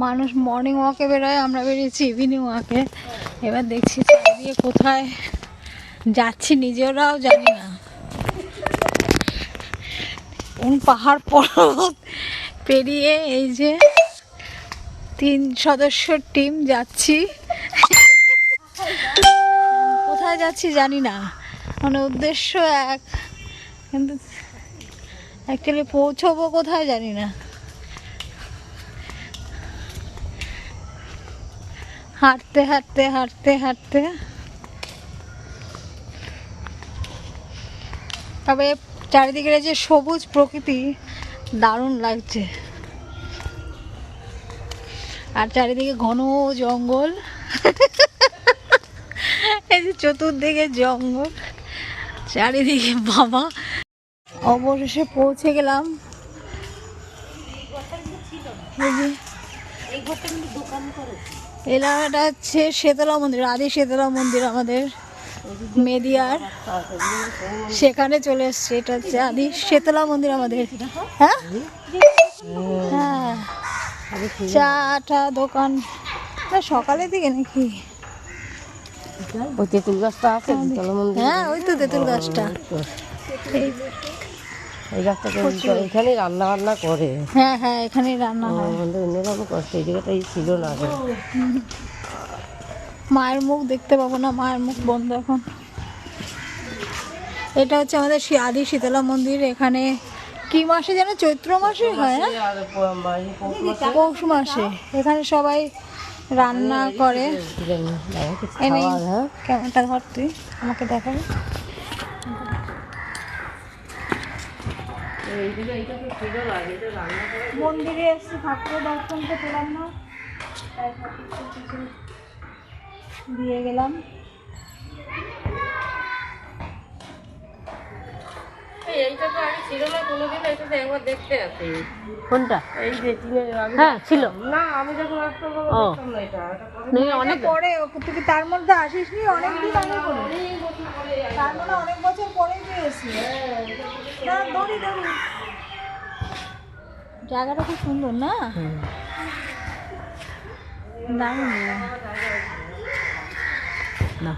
মানুষ মর্নিং ওয়াকে বেরোয়, আমরা বেরিয়েছি ইভিনিং ওয়াকে। এবার দেখছি চারিদিকে কোথায় যাচ্ছি নিজেরাও জানি না। কোন পাহাড় পর্বত পেরিয়ে এই যে 3 সদস্যর টিম যাচ্ছি। কোথায় যাচ্ছি জানি না, মানে উদ্দেশ্য এক, কিন্তু অ্যাকচুয়ালি পৌঁছবো কোথায় জানি না। হাঁটতে হাঁটতে হাঁটতে হাঁটতে, তবে চারিদিকে যে সবুজ প্রকৃতি দারুণ লাগছে। আর চারিদিকে ঘন জঙ্গল, এই যে চতুর্দিকে জঙ্গল চারিদিকে। বাবা, অবশেষে পৌঁছে গেলাম। এলাকাটা হচ্ছে শীতলা মন্দির, আদি শীতলা মন্দির আমাদের মেদিয়ার, সেখানে চলে এসছে। এটা হচ্ছে আদি শীতলা মন্দির আমাদের। হ্যাঁ হ্যাঁ, চাটা দোকান সকালের দিকে নাকি? ওই তেঁতুল গাছটা আছে শীতলা মন্দির। হ্যাঁ, ওই তো তেঁতুল গাছটা। এই গাছটাকে এখানেই রান্না বান্না করে। হ্যাঁ হ্যাঁ, এখানেই রান্না হয়। অন্যরকম কষ্ট, এই জায়গাটাই ছিল না আগে। মায়ের মুখ দেখতে পাবো না, মায়ের মুখ বন্ধ এখন। এটা হচ্ছে আমাদের আদি শীতলা মন্দির। এখানে কি মাসে যেন, চৈত্র মাসে হয়, পৌষ মাসে এখানে সবাই রান্না করে। কেমনটা ধর, তুই আমাকে দেখাবি। মন্দিরে এসে ঠাকুর দর্শন তো পেলাম না, তাই ঠাকুর দিয়ে গেলাম। এইটা তো আগে ছিল না কোনোদিন, এটা তো একবার দেখতে আসি। কোনটা? এই যে হ্যাঁ ছিল না, আমি যখন আসতে দেখতাম না এটা। অনেক পরে তুই তার মধ্যে আসিস নি, অনেকদিন আগে করে, তার মানে অনেক বছর পরে গিয়েছি। জায়গাটা খুব সুন্দর না? দারুণ না।